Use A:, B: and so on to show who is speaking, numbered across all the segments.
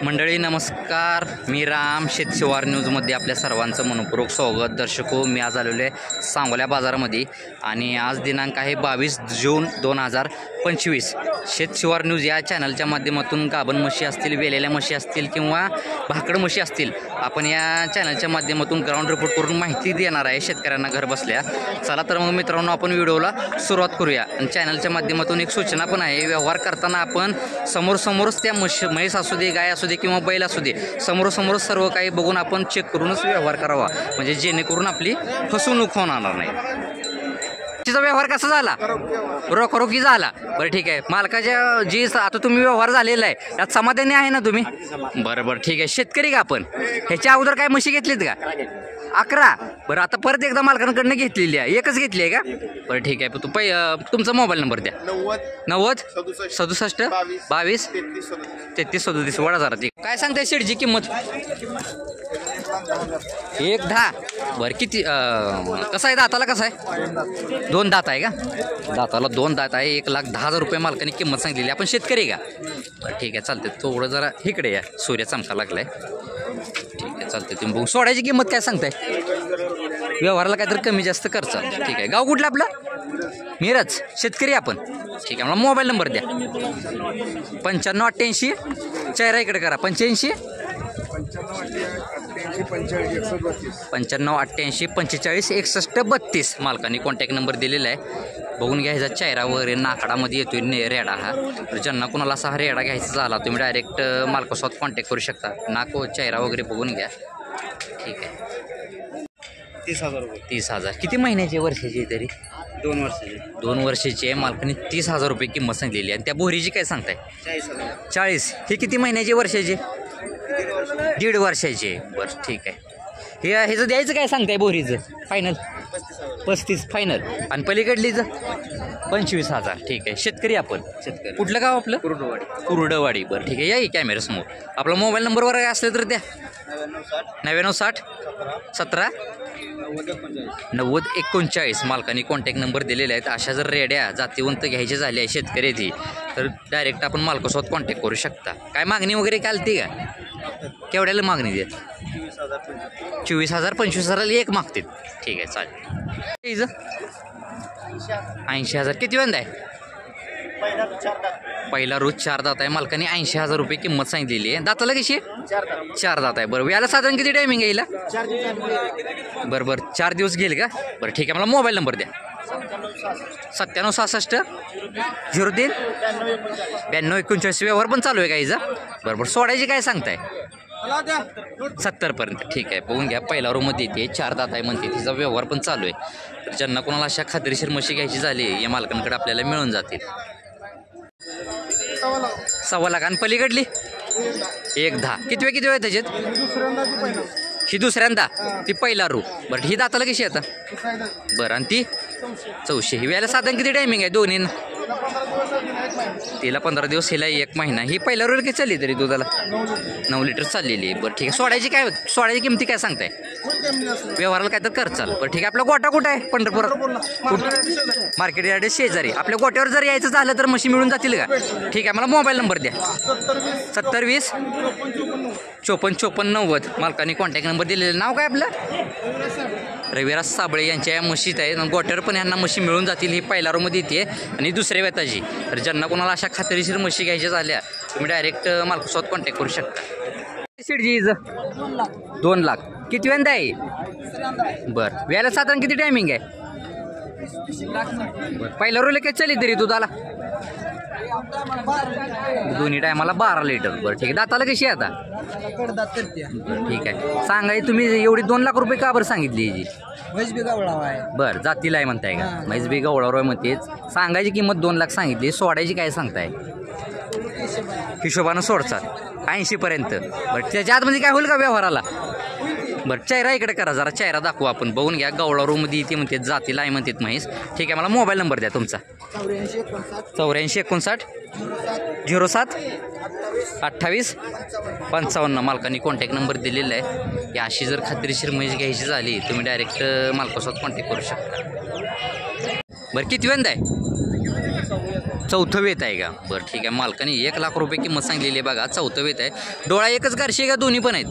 A: मंडळी नमस्कार, मी राम शेतशिवार न्यूजमध्ये आपल्या सर्वांचं मनपूर्वक स्वागत. दर्शको, मी आज आलेलो आहे सांगोला बाजारामध्ये आणि आज दिनांक आहे 22 जून 2025. शेतशिवार न्यूज या चॅनलच्या माध्यमातून गाभण म्हशी असतील, वेलेल्या म्हशी असतील किंवा भाकड म्हशी असतील, आपण या चॅनलच्या माध्यमातून ग्राउंड रिपोर्ट करून माहिती देणार आहे शेतकऱ्यांना घर बसल्या. चला तर मग मित्रांनो, आपण व्हिडिओला सुरुवात करूया. आणि चॅनलच्या माध्यमातून एक सूचना पण आहे, व्यवहार करताना आपण समोरच त्या म्हैस असू दे, गाय असू दे किंवा बैल असू दे, समोरच सर्व काही बघून आपण चेक करूनच व्यवहार करावा, म्हणजे जेणेकरून आपली फसवणूक होणार नाही. तिचा व्यवहार कसा झाला? रोखी झाला. बरं ठीक आहे. मालकाच्या जी आता तुम्ही व्यवहार झालेला आहे त्यात समाधानी आहे ना तुम्ही? बरं ठीक आहे. शेतकरी का आपण? ह्याच्या अगोदर काय म्हशी घेतलीत का? 11. बरं, आता परत एकदा मालकांकडनं घेतलेली आहे, एकच घेतली आहे का? बरं ठीक आहे. तुमचा मोबाईल नंबर द्या. 90 67 22 33 37. वडा जरा ते काय सांगताय शेठची किंमत? 1.10. बरं किती कसा आहे दाताला? कसा आहे? 2 दात आहे का? दाताला 2 दात आहे. 1,10,000 रुपये मालकाने किंमत सांगितलेली. आपण शेतकरी का? बरं ठीक आहे, चालते. थोडं जरा इकडे या, सूर्य चमका लागलाय. ठीक आहे, चालते. तुम्ही बघू. सोडायची किंमत काय सांगताय? व्यवहाराला काहीतरी कमी जास्त खर्च. ठीक आहे. गाव कुठलं आपलं? मिरज. शेतकरी आपण? ठीक आहे. मला मोबाईल नंबर द्या. 95 88. चेहरा इकडे करा. 85 95 88 45 61 32. मालकाने कॉन्टॅक्ट नंबर दिलेला आहे. बघून घ्यायचा. चेहरा वगैरे नाकाडामध्ये येतोय रेडा हा. तर ज्यांना कोणाला असा हा रेडा घ्यायचा झाला, तुम्ही डायरेक्ट मालकासोबत कॉन्टॅक्ट करू शकता. नाक चेहरा वगैरे बघून घ्या. ठीक आहे.
B: 30,000 रुपये.
A: 30,000. किती महिन्याची, वर्षाची? तरी
B: 2 वर्षाची.
A: 2 वर्षाची आहे. मालकाने 30,000 रुपये किंमत सांगितलेली. आणि त्या बोरीची काय सांगताय?
B: 40,000.
A: 40. ही किती महिन्याची, वर्षाची? 1.5 वर्षाची. बरं ठीक आहे. ह्याचं द्यायचं काय सांगताय बोरीचं? Final 35 final. आणि पलीकडलीचं 25,000. ठीक आहे. शेतकरी आपण?
B: शेतकरी.
A: कुठलं गाव आपलं? कुरडवाडी. बरं ठीक आहे. या कॅमेऱ्यासमोर. आपला मोबाईल नंबरवर काय असलं तर द्या. 99 60 17 90 39. मालकाने कॉन्टॅक्ट नंबर दिलेले आहेत. अशा जर रेड्या जातीवंत घ्यायचे झाले आहे शेतकऱ्याची, तर डायरेक्ट आपण मालकासोबत कॉन्टॅक्ट करू शकता. काय मागणी वगैरे कालती का? केवढ्याला मागणी द्या? 24,000 25,000 एक मागतील. ठीक आहे, चालेल. 80,000. किती वेंदा आहे? पहिला रोज 4 दात आहे. मालकाने 80,000 रुपये किंमत सांगितलेली आहे. दाताला कशी? 4 दात आहे. बरं, याला साधारण किती टायमिंग येईल? बरं 4 दिवस घेईल का? बरं ठीक आहे. मला मोबाईल नंबर द्या. 97 66 03 92 39. व्यवहार पण चालू आहे का हिचा? बरोबर. सोडायची काय सांगताय? 70 पर्यंत. ठीक आहे. बघून घ्या. पहिला रूममध्ये येते, 4 दात आहे म्हणते. तिचा व्यवहार पण चालू आहे. तर ज्यांना कोणाला अशा खात्रीशीर म्हशी घ्यायची झाली, या मालकांकडे आपल्याला मिळून जातील. 1.25 लाख. आणि पलीकडली 1.10. किती वेळ त्याच्यात? ही दुसऱ्यांदा. ती पहिला रू. बरं, ही दाताला कशी आता? बरं. आणि ती 400. ही वेळेला साधारण किती टायमिंग आहे दोन्ही? तिला 15 दिवस, हिला 1 महिना. ही पहिल्या रोल किती चालली तरी दुधाला? 9 लिटर चाललेली आहे. बरं ठीक आहे. सोडायची किमती काय सांगताय? व्यवहाराला काय तर खर्चाल. बरं ठीक आहे. आपला गोटा कुठं आहे? पंढरपुरात मार्केट यार्ड शेजारी. आपल्या गोट्यावर जर यायचं झालं तर म्हशी मिळून जातील का? ठीक आहे. मला मोबाईल नंबर द्या. 70 20 54 54 90. मालकाने कॉन्टॅक्ट नंबर दिलेला. नाव काय आपलं? रविराज साबळे. यांच्या या म्हशीत आहे. गोट्यावर पण यांना म्हशी मिळून जातील. ही पहिल्या रोमध्ये येते आणि दुसऱ्या वेताची. तर ज्यांना कोणाला अशा खात्रीशीर म्हशी घ्यायच्या झाल्या, तुम्ही डायरेक्ट मालकासोबत कॉन्टॅक्ट करू शकता. शेटजी 2 लाख. किती वेंदा आहे? बरं, वेळेला साधारण किती टायमिंग आहे? बरं, पहिल्या रोले काय चालली तरी दुधाला? दोन्ही टायमाला 12 लिटर. बरं ठीक आहे. दाताला कशी आहे आता? बरं ठीक आहे. सांगाय तुम्ही एवढी 2 लाख रुपये का बरं सांगितली हिची? बरं, जातीला आहे म्हणताय का? म्हैस बी गवळावर म्हणतेच. सांगायची किंमत 2 लाख सांगितली. सोडायची काय सांगताय? हिशोबानं सोडचाल 80 पर्यंत. बरं, त्याच्या आतमध्ये काय होईल का व्यवहाराला? बरं, चेहरा इकडे करा जरा. चेहरा दाखवू आपण. बघून घ्या. गवळा रूममध्ये येते म्हणते, जातीला आहे म्हणतात म्हैस. ठीक आहे. मला मोबाईल नंबर द्या तुमचा. 84 59 07 28 55. मालकाने कॉन्टॅक्ट नंबर दिलेला आहे. या अशी जर खात्रीशीर म्हैस घ्यायची झाली, तुम्ही डायरेक्ट मालकासोबत कॉन्टॅक्ट करू शकता. बरं, किती वेंदा आहे? चौथं वेत आहे का बरं ठीक आहे. मालकाने 1 लाख रुपये किंमत सांगलेली आहे बघा. चौथं वेत आहे. डोळा एकच गारशी आहे का दोन्ही पण आहेत?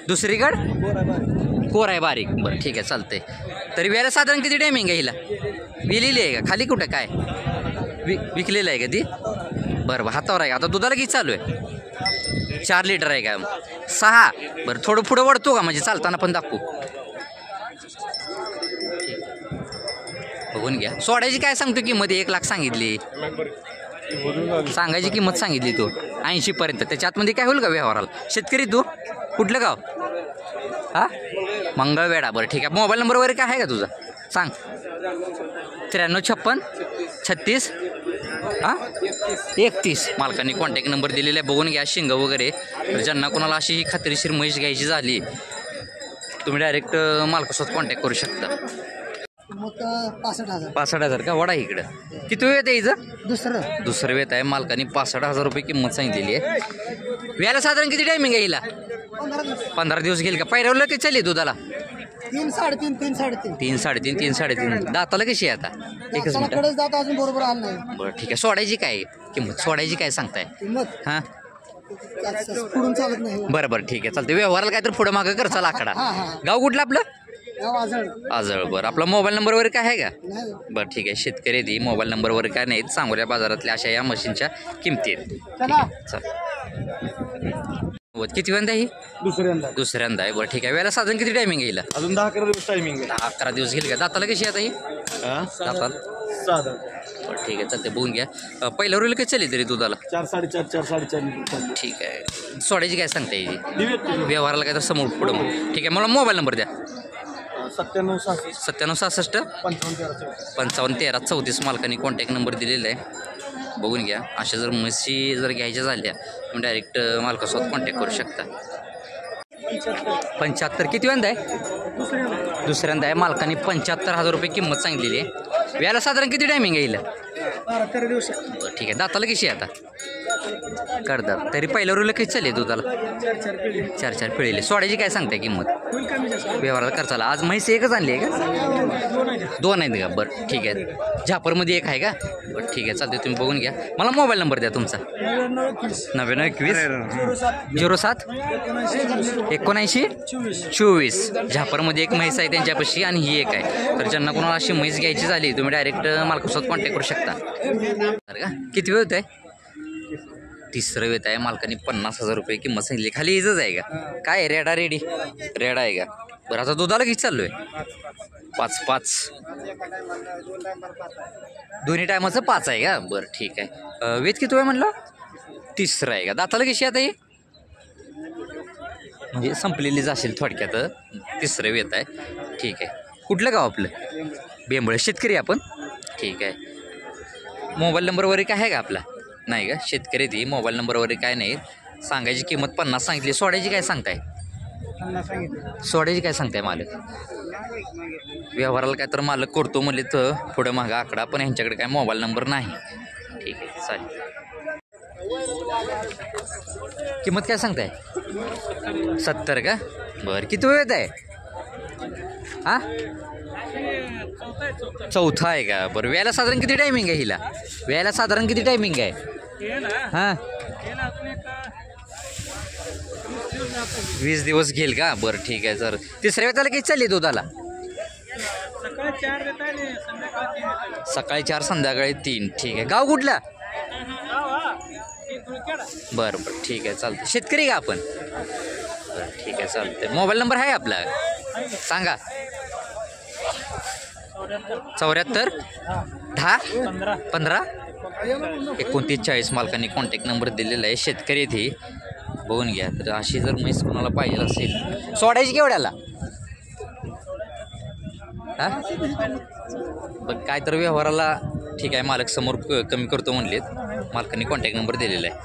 A: दुसरीकडं कोर आहे बारीक. बरं ठीक आहे चालतंय. तरी वेळेला साधारण किती टायमिंग आहे हिला? विलेली आहे का खाली कुठं काय विकलेलं आहे का ती? बरं हातावर आहे. आता दुधाला किती चालू आहे? 4 लिटर आहे का? 6. बरं थोडं पुढं वाढतो का म्हणजे चालताना पण दाखवू बघून घ्या. सोडायची काय सांगतो किंमत? 1 लाख सांगितली. सांगायची किंमत सांगितली तू 80 पर्यंत. त्याच्या आतमध्ये काय होईल का व्यवहाराला? शेतकरी तू कुठलं गाव? हा मंगळवेढा. बरं ठीक आहे. मोबाईल नंबर वगैरे काय आहे का तुझा? सांग. 9356 36 31. मालकांनी कॉन्टॅक्ट नंबर दिलेला आहे. बघून घ्या. शिंग वगैरे तर ज्यांना कोणाला अशी ही खात्रीशीर म्हैस घ्यायची झाली तुम्ही डायरेक्ट मालकासोबत कॉन्टॅक्ट करू शकता. 65,000 का? वडा इकडं. किती वेळ आहे हिचं? दुसरं वेत आहे. मालकाने 65,000 रुपये किंमत सांगितलेली आहे. व्याला साधारण किती टायमिंग आहे हिला? 15 दिवस घेईल का? पहिल्यावर किती चालली दुधाला?
C: 3 साडेतीन
A: 3 साडेतीन. दाताला कशी आहे आता? एकच मिनिट.
C: जात अजून बरोबर आलं नाही.
A: बरं ठीक आहे. सोडायची काय किंमत? सोडायची काय सांगताय? हां
C: पुढून चालत नाही.
A: बरं ठीक आहे चालतं. व्यवहाराला काय तर पुढं मागं करचा आकडा. गाव कुठलं आपलं? आजळ. बरं आपला मोबाईल नंबर वगैरे काय आहे का? बरं ठीक आहे. शेतकरी ती मोबाईल नंबर वगैरे काय नाहीत. सांगोल्या बाजारातल्या अशा या मशीनच्या किमती आहेत. किती वेळा ही? दुसऱ्यांदा आहे. बरं ठीक आहे. वेळेला साधारण किती टायमिंग येईल?
B: अजून 10-11 दिवस टायमिंग आहे.
A: 11 दिवस घेईल का? दाताला कशी आता ही? दाताला
B: साधा.
A: बरं ठीक आहे चालते. बघून घ्या. पहिल्या रोल काही चालेल तरी दुधाला?
B: 4 साडेचार.
A: ठीक आहे. सोडायची काय सांगता येईल? व्यवहाराला काय तर समोर पुढं मग. ठीक आहे. मला मोबाईल नंबर द्या. 97 66 55 13 34. मालकाने कॉन्टॅक्ट नंबर दिलेला आहे. बघून घ्या. अशा जर म्हशी जर घ्यायच्या झाल्या तुम्ही डायरेक्ट मालकासोबत कॉन्टॅक्ट करू शकता. 75 किती वेळा आहे? दुसऱ्यांदा आहे. मालकाने 75,000 रुपये किंमत सांगितलेली आहे. व्याला साधारण किती टायमिंग येईल?
C: 12-13 दिवस.
A: बरं ठीक आहे. दाताला कशी आहे आता? करतात. तरी पहिल्या रोला किती चालली दुधाला? 4 पिळेले. सोडायची काय सांगताय किंमत? व्यवहाराला खर्चाला. आज म्हैस एकच आणली आहे का? 2 आहेत का? बरं ठीक आहे. झापरमध्ये 1 आहे का? बरं ठीक आहे चालते. तुम्ही बघून घ्या. मला मोबाईल नंबर द्या तुमचा. 9921 07 79 24. झापरमध्ये 1 म्हैस आहे त्यांच्यापाशी आणि ही 1 आहे. तर ज्यांना कोणाला अशी म्हैस घ्यायची झाली तुम्ही डायरेक्ट मालकासोबत कॉन्टॅक्ट करू शकता. बरं का? किती वेळ होत आहे? तिसरं वेत आहे. मालकाने 50,000 रुपये किंमत सांगितली. खाली इजच आहे का? काय आहे? रेडा रेडी रेडा आहे का? बरं आता दुधाला किती चाललो आहे? 5 दोन्ही टायमाचं 5 आहे का? बरं ठीक आहे. वेत किती आहे म्हणलं? तिसरं आहे का? दाताला कशी आता ही? म्हणजे संपलेलीच असेल थोडक्यात. तिसरं वेत आहे. ठीक आहे. कुठलं गाव आपलं? बेंबळे. शेतकरी आपण? ठीक आहे. मोबाईल नंबर वगैरे काय आहे का आपला? नाही का? शेतकरी ती मोबाईल नंबर वगैरे काय नाही. सांगायची किंमत 50 सांगितली. सोडायची काय सांगताय? सोडायची काय सांगताय मालक? व्यवहाराला काय तर मालक करतो म्हणले तर पुढं मागं आकडा. पण ह्यांच्याकडे काय मोबाईल नंबर नाही. ठीक आहे चालेल. किंमत काय सांगताय? 70 का? बरं किती वेळ आहे? हां चौथा आहे का? बरं व्याला साधारण किती टायमिंग आहे हिला? व्याला साधारण किती टायमिंग आहे? हां 20 दिवस घेईल का? बरं ठीक आहे. सर तिसऱ्या वेळेला किती चालली दुधाला? सकाळी 4 संध्याकाळी 3. ठीक आहे. गाव कुठला? बरं ठीक आहे चालतं. शेतकरी का आपण? बरं ठीक आहे चालतं. मोबाईल नंबर आहे आपला? सांगा. 74 10 15 29 40. मालकांनी कॉन्टॅक्ट नंबर दिलेला आहे. शेतकरी ती बघून घ्या. तर अशी जर म्हैस कोणाला पाहिजे असेल सोडायची केवढ्याला? हां बरं काय तर व्यवहाराला ठीक आहे. मालक समोर कमी करतो म्हणलेत. मालकांनी कॉन्टॅक्ट नंबर दिलेला आहे.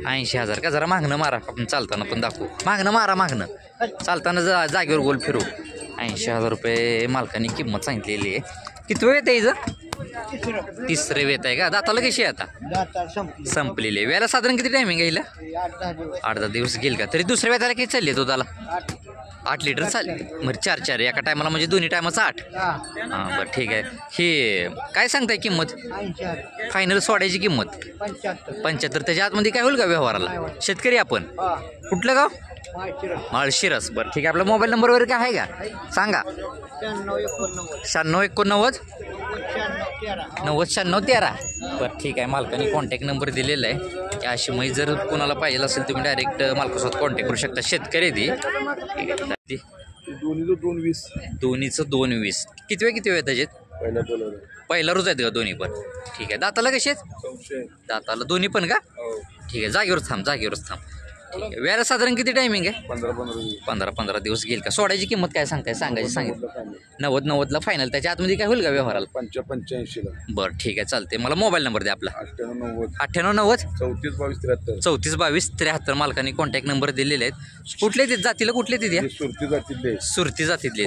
A: 80,000 का? जरा मागणं मारा. आपण चालताना पण दाखवू. मागणं चालताना जागेवर गोल फिरू. 80,000 रुपये मालकांनी किंमत सांगितलेली आहे. किती वेळ येत आहे हिचं? तिसरे वेत आहे का? दाताला कशी आहे आता? संपलेली आहे. वेळेला साधारण किती टायमिंग आहे हिला? 8-10 दिवस घेईल का? तरी दुसऱ्या वेताला किती चालली आहे दुधाला? 8 लिटर चालेल बरं 4 एका टायमाला म्हणजे दोन्ही टायमाचं 8. हां बरं ठीक आहे. हे काय सांगताय किंमत फायनल सोडायची किंमत 75. त्याच्या आतमध्ये काय होईल का व्यवहाराला? शेतकरी आपण कुठलं गाव? माळशिरस. बरं ठीक आहे. आपला मोबाईल नंबर वगैरे काय आहे का सांगा? 96 89 90 96 13. बरं ठीक आहे. मालकाने कॉन्टॅक्ट नंबर दिलेला आहे. अशी माहिती जर कोणाला पाहिजे असेल तुम्ही डायरेक्ट मालकासोबत कॉन्टॅक्ट करू शकता. शेतकरी ती दोन्हीचं 220. किती वेळ त्याच्यात? पहिला रोज आहेत का दोन्ही पण? ठीक आहे. दाताला कसे आहेत? दाताला दोन्ही पण का? ठीक आहे. जागेवरच थांब ठीक आहे. वेळेला साधारण किती टायमिंग आहे? 15 दिवस घेईल का? सोडायची किंमत काय सांगताय? सांगितलं 90 फायनल. त्याच्या आतमध्ये काय होईल का व्यवहाराला?
B: 85.
A: बरं ठीक आहे चालते. मला मोबाईल नंबर द्या आपला. 98 90 34 22 73. मालकाने कॉन्टॅक्ट नंबर दिलेले आहेत. कुठले ते जातीला कुठले ते द्या? सुरती जातीतले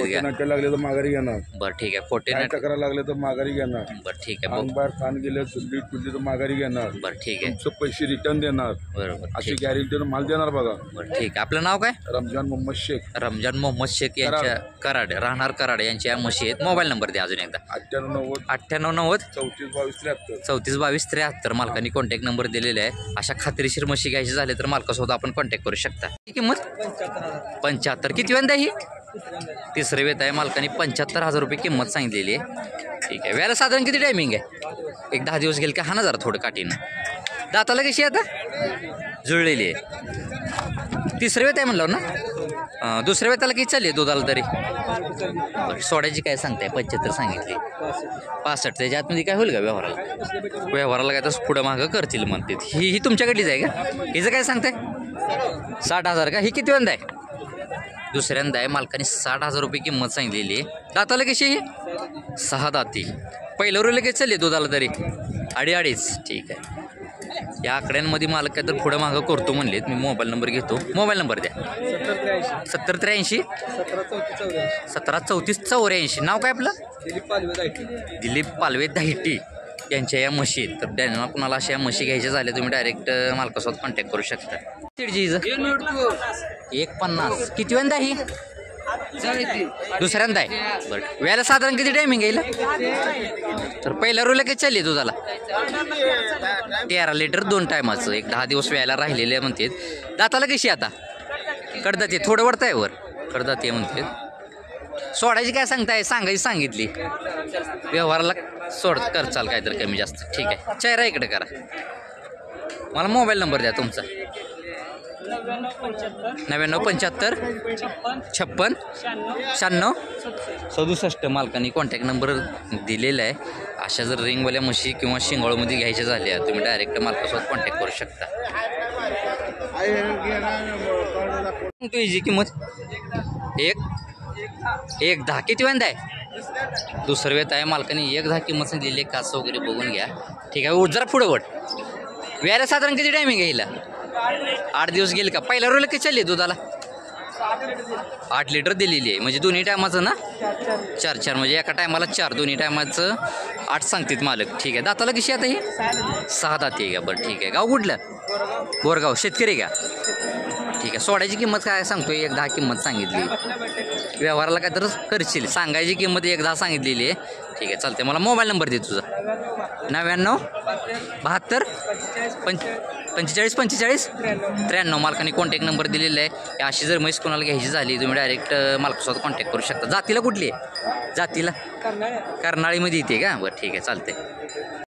B: लागले तर माघारी घेणार.
A: बरं ठीक आहे. फोटे
B: तक्रार लागले तर माघारी घेणार.
A: बरं ठीक आहे.
B: बाहेर खान गेले तुझी तर माघारी घेणार.
A: बरं ठीक आहे.
B: तुमचे पैसे रिटर्न देणार.
A: बरोबर
B: अशी गॅरंटी माल देणार बघा.
A: बरं ठीक आहे. आपलं नाव काय?
B: रमजान मोहम्मद शेख
A: यांच्या कराड राहणार कराड यांच्या म्हशी आहेत. मोबाईल नंबर द्या अजून एकदा. 98 90 34 22 73. मालकाने कॉन्टॅक्ट नंबर दिलेला आहे. अशा खात्रीशीर म्हशी घ्यायची झाले तर मालकासोबत आपण कॉन्टॅक्ट करू शकता. ही किंमत 75. किती वेळा ही? तिसरे वेत आहे. मालकाने 75,000 रुपये किंमत सांगितलेली आहे. ठीक आहे. वेळेला साधारण किती टायमिंग आहे? एक 10 दिवस गेल का? हा ना जरा थोडं काठीनं. दाताला कशी आता? जुळलेली आहे. तिसरे वेत आहे म्हणलं ना? दुसऱ्या वेताला किती चालली आहे दुधाला तरी? बरं सोडायची काय सांगताय? 75 सांगितली. 65. त्याच्या आतमध्ये काय होईल का व्यवहाराला काय तसं पुढं मागं करतील म्हणते. ही तुमच्याकडलीच आहे का? हिचं काय सांगताय? 60,000 का? ही किती वेळा आहे? दुसऱ्यांदा आहे. मालकाने 60,000 रुपये किंमत सांगितलेली आहे. दाताला कशी ही? 6 दाती. पहिलं रोले काही चालली दुधाला तरी? अडीच. ठीक आहे. या आकड्यांमध्ये मालक काय तर पुढं मागं करतो म्हणलेत. मी मोबाईल नंबर घेतो. मोबाईल नंबर द्या. 70 83 17 34 84. नाव काय आपलं? दिलीप पालवे दाहिटी यांच्या या म्हशी आहेत. तर त्यांना कुणाला अशा या म्हशी घ्यायच्या झाल्या तुम्ही डायरेक्ट मालकासोबत कॉन्टॅक्ट करू शकता. 150. किती वेळा ही? दुसऱ्यांदा आहे. बरं वेळेला साधारण किती टायमिंग येईल? तर पहिल्या रोला काही चालली दुधाला? 13 लिटर 2 टायमाचं. एक 10 दिवस व्यायला राहिलेले म्हणते. दाताला कशी आता? कडदात आहे. थोडं वरत आहे वर कडदात आहे म्हणते. सोडायची काय सांगताय? सांगायची सांगितली. व्यवहाराला सोड कर चाल काय तर कमी जास्त. ठीक आहे. चेहरा इकडे करा. मला मोबाईल नंबर द्या तुमचा. 99 75 56 96 67. मालकाने कॉन्टॅक्ट नंबर दिलेला आहे. अशा जर रिंगवाल्या म्हशी किंवा शिंगाळूमध्ये घ्यायच्या झाल्या तुम्ही डायरेक्ट मालकासोबत कॉन्टॅक्ट करू शकता. तुझी किंमत 1 10. किती वेळा आहे? दुसरं वेत आहे. मालकाने 1 10 किंमत दिली. कास वगैरे बघून घ्या. ठीक आहे. जरा पुढं वट. वेळेला साधारण किती टायमिंग आहे हिला? 8 दिवस गेले का? पहिल्या रोला किती चालली दुधाला? 8 लिटर दिलेली आहे. म्हणजे दोन्ही टायमाचं ना? 4 म्हणजे एका टायमाला 4. दोन्ही टायमाचं 8 सांगतात मालक. ठीक आहे. दाताला कशी आता ही? 6 दाती आहे का? बरं ठीक आहे. गाव कुठलं? बोरगाव. शेतकरी का? ठीक आहे. सोडायची किंमत काय सांगतोय? 1 10 किंमत सांगितली. व्यवहाराला काय तर करशील. सांगायची किंमत 1 10 सांगितलेली आहे. ठीक आहे चालते. मला मोबाईल नंबर दे तुझा. 99 72 45 45 93. मालकाने कॉन्टॅक्ट नंबर दिलेला आहे. अशी जर म्हैस कोणाला घ्यायची झाली तुम्ही डायरेक्ट मालकासोबत कॉन्टॅक्ट करू शकता. जातीला कुठली आहे? जातीला कर्नाळीमध्ये येते का? बरं ठीक आहे चालते.